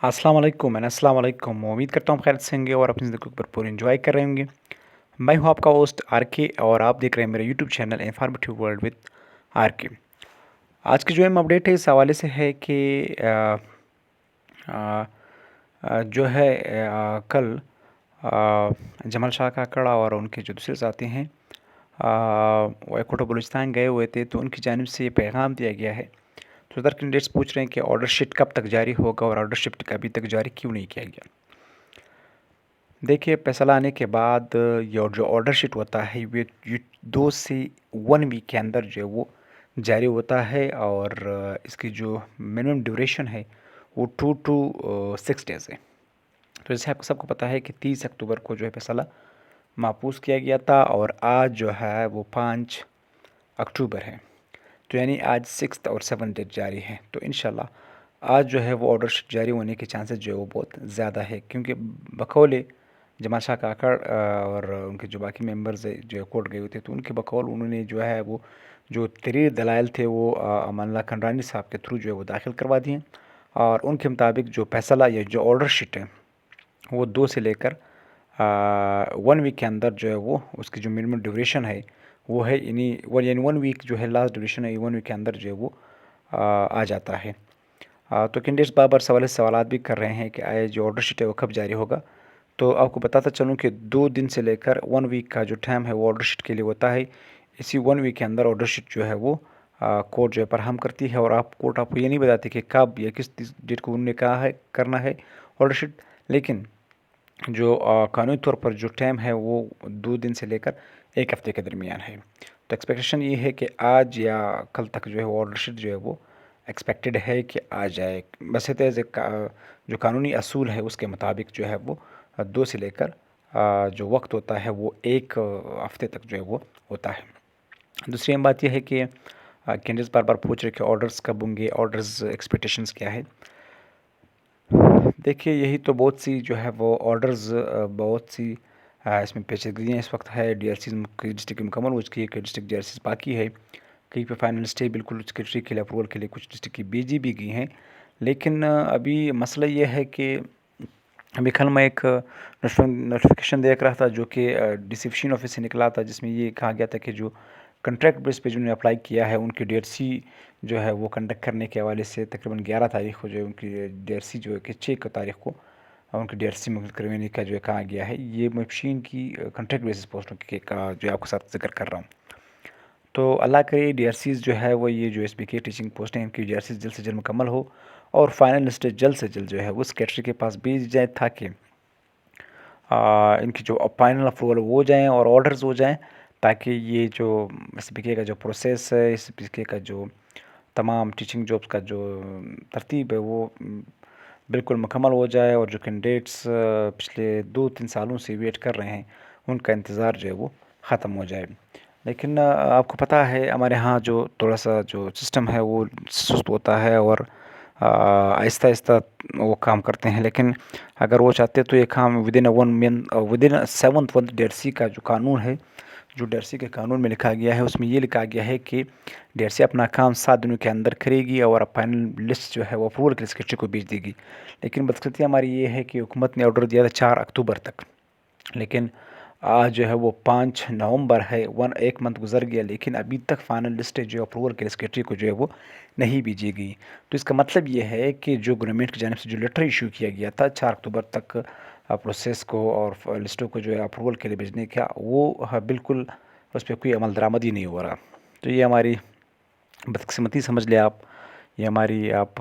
अस्सलाम वालेकुम। उम्मीद करता हूँ खैरियत से होंगे और अपनी ज़िंदगी को भरपूर एंजॉय कर रहे होंगे। मैं हूँ आपका होस्ट आर के और आप देख रहे हैं मेरा YouTube channel informative world with R K. आज की जो हम अपडेट है इस हवाले से है कि अ, जो है कल जमल शाह काकड़ा और उनके जो दूसरे साथी हैं वो कोटा बलूचिस्तान गए हुए थे, तो उनकी जानिब से ये पैगाम दिया गया है। तो उधर कैंडिडेट्स पूछ रहे हैं कि ऑर्डर शीट कब तक जारी होगा और ऑर्डर शीट अभी तक जारी क्यों नहीं किया गया। देखिए, फैसला आने के बाद ये जो ऑर्डर शीट होता है ये 2 से 1 वीक के अंदर जो है वो जारी होता है और इसकी जो मिनिमम ड्यूरेशन है वो 2 टू 6 डेज़ है। तो जैसे आपको सबको पता है कि 30 अक्टूबर को जो है फैसला महफूज किया गया था और आज जो है वो 5 अक्टूबर है। तो यानी आज 6th और 7th डेट जारी है। तो इंशाल्लाह आज जो है वो ऑर्डर शीट जारी होने के चांसेस जो है वो बहुत ज़्यादा है, क्योंकि बकौल जमाल शाह काकड़ और उनके जो बाकी मेंबर्स जो है कोर्ट गए हुए थे, तो उनके बकौल उन्होंने जो है वो जो तहरीर दलाइल थे वो अमानुल्लाह खंडरानी साहब के थ्रू जो है वो दाखिल करवा दिए और उनके मुताबिक जो फैसला या जो ऑर्डर शीट है वो 2 से लेकर 1 वीक के अंदर जो है वो उसकी जो मिनिमम ड्यूरेशन है वो है यानी 1 वीक जो है लास्ट ड्यूरेशन है, 1 वीक के अंदर जो है वो आ जाता है। तो कैंडिडेट्स बार बार सवालात भी कर रहे हैं कि आए जो ऑर्डर शीट है वो कब जारी होगा। तो आपको बताता चलूँ कि 2 दिन से लेकर 1 वीक का जो टाइम है वो ऑर्डर शीट के लिए होता है। इसी 1 वीक के अंदर ऑर्डर शीट जो है वो कोर्ट जो है फराहम करती है और कोर्ट आपको ये नहीं बताती कि कब या किस डेट को उन्होंने कहा है करना है ऑर्डर शीट, लेकिन जो कानूनी तौर पर जो टाइम है वो 2 दिन से लेकर 1 हफ्ते के दरमियान है। तो एक्सपेक्टेशन ये है कि आज या कल तक जो है वो ऑर्डर शीट जो है वो एक्सपेक्टेड है कि आ जाए। बस जो कानूनी असूल है उसके मुताबिक जो है वो 2 से लेकर जो वक्त होता है वो 1 हफ्ते तक जो है वो होता है। दूसरी अहम बात यह है कि कैंडिडेट्स बार बार पूछ रहे कि ऑर्डर्स कब होंगे, ऑर्डर्स एक्सपेक्टेशंस क्या है। देखिए, यही तो बहुत सी जो है वो ऑर्डर्स बहुत सी इसमें पेचीदगियाँ इस वक्त है। डीआरसीज़ कई डिस्ट्रिक्ट की मुकम्मल हो चुकी है, कई डिस्ट्रिक्ट डीआरसीज़ बाकी है, कहीं पे फाइनल स्टे बिल्कुल सेक्रेटरी के लिए अप्रूवल के लिए कुछ डिस्ट्रिक्ट की भेजी भी गई हैं। लेकिन अभी मसला ये है कि अभी कल मैं एक नोटिफिकेशन देख रहा था जो कि डीसी फिशिंग ऑफिस से निकला था, जिसमें ये कहा गया था कि जो कंट्रैक्ट बेस पे जिन्होंने अप्लाई किया है उनकी डीआरसी जो है वो कंडक्ट करने के हवाले से तकरीबन 11 तारीख को जो है उनकी डीआरसी जो है कि 6 तारीख को उनकी डीआरसी मुकम्मल करवाने का जो है कहा गया है। ये मैं फिशिंग की कंट्रैक्ट बेसिस पोस्टों के का जो है आपके साथ जिक्र कर रहा हूँ। तो अल्लाह करे डीआरसीज़ जो है वो ये जो एसबीके टीचिंग पोस्टें हैं इनकी डीआरसीज़ जल्द से जल्द मुकम्मल हो और फाइनल लिस्ट जल्द से जल्द जो है वो सेक्रेटरी के पास भेज जाए, ताकि इनकी जो फाइनल अप्रूवल वो हो जाएँ और ऑर्डर्स हो जाएँ, ताकि ये जो एसबीके का जो प्रोसेस है, एसबीके का जो तमाम टीचिंग जॉब्स का जो तरतीब है वो बिल्कुल मुकम्मल हो जाए और जो कैंडिडेट्स पिछले 2-3 सालों से वेट कर रहे हैं उनका इंतज़ार जो है वो ख़त्म हो जाए। लेकिन आपको पता है हमारे यहाँ जो थोड़ा-सा जो सिस्टम है वो सुस्त होता है और आहिस्ता-आहिस्ता वो काम करते हैं, लेकिन अगर वो चाहते तो ये काम विदिन अ 7th मंथ डीआरसी का जो कानून है, जो डीआरसी के कानून में लिखा गया है उसमें ये लिखा गया है कि डीआरसी अपना काम 7 दिनों के अंदर करेगी और फाइनल लिस्ट जो है वो अप्रूवल के लिए सेक्रेटरी को भेज देगी। लेकिन बदकिस्मती हमारी ये है कि हुकूमत ने ऑर्डर दिया था 4 अक्टूबर तक, लेकिन आज जो है वो 5 नवंबर है, 1 मंथ गुजर गया, लेकिन अभी तक फाइनल लिस्ट जो अप्रूवल के लिए सेक्रेटरी को जो है वो नहीं भेजी गई। तो इसका मतलब ये है कि जो गवर्नमेंट की जानिब से जो लेटर इशू किया गया था 4 अक्टूबर तक प्रोसेस को और लिस्टों को जो है अप्रूवल के लिए भेजने का, वो बिल्कुल उस पर कोई अमल दरामद ही नहीं हो रहा। तो ये हमारी बदकिस्मती समझ लें आप, ये हमारी आप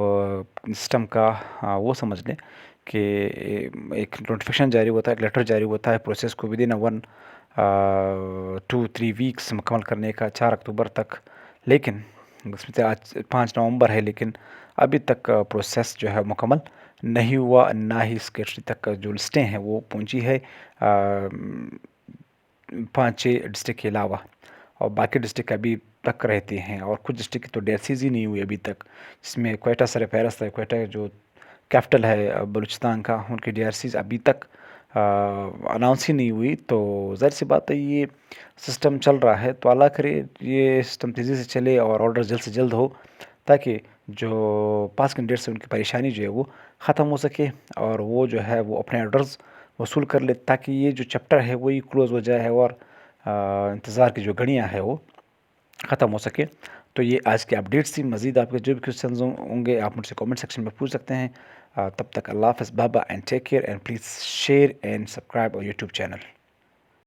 सिस्टम का वो समझ लें कि एक नोटिफिकेशन जारी होता है, एक लेटर जारी होता है प्रोसेस को विदिन 2-3 वीक्स मुकम्मल करने का 4 अक्टूबर तक, लेकिन उसमें से आज 5 नवंबर है, लेकिन अभी तक प्रोसेस जो है मुकम्मल नहीं हुआ, ना ही सेक्रेटरी तक जो लिस्टें हैं वो पहुंची है 5-6 डिस्ट्रिक्ट के अलावा, और बाकी डिस्ट्रिक्ट अभी तक रहते हैं और कुछ डिस्ट्रिक्ट की तो डीआरसीज़ ही नहीं हुई अभी तक, जिसमें क्वेटा सरफहरस्त है। क्वेटा जो कैपिटल है बलूचिस्तान का, उनकी डीआरसीज़ अभी तक अनाउंस ही नहीं हुई। तो ज़ाहिर सी बात है ये सिस्टम चल रहा है, तो अल्लाह करे ये सिस्टम तेज़ी से चले और ऑर्डर जल्द से जल्द हो, ताकि जो पास कैंडिडेट्स हैं उनकी परेशानी जो है वो ختم ہو سکے اور وہ جو ہے وہ اپنے آرڈرز وصول کر لے، تاکہ یہ جو چیپٹر ہے وہی کلوز ہو جائے اور انتظار کی جو گھڑیاں ہیں وہ ختم ہو سکے۔ تو یہ آج کی اپڈیٹس تھی۔ مزید آپ کے جو بھی کویشچنز ہوں گے آپ مجھ سے کامنٹ سیکشن میں پوچھ سکتے ہیں۔ تب تک اللہ حافظ، بابا and take care and please share and subscribe اور یوٹیوب چینل۔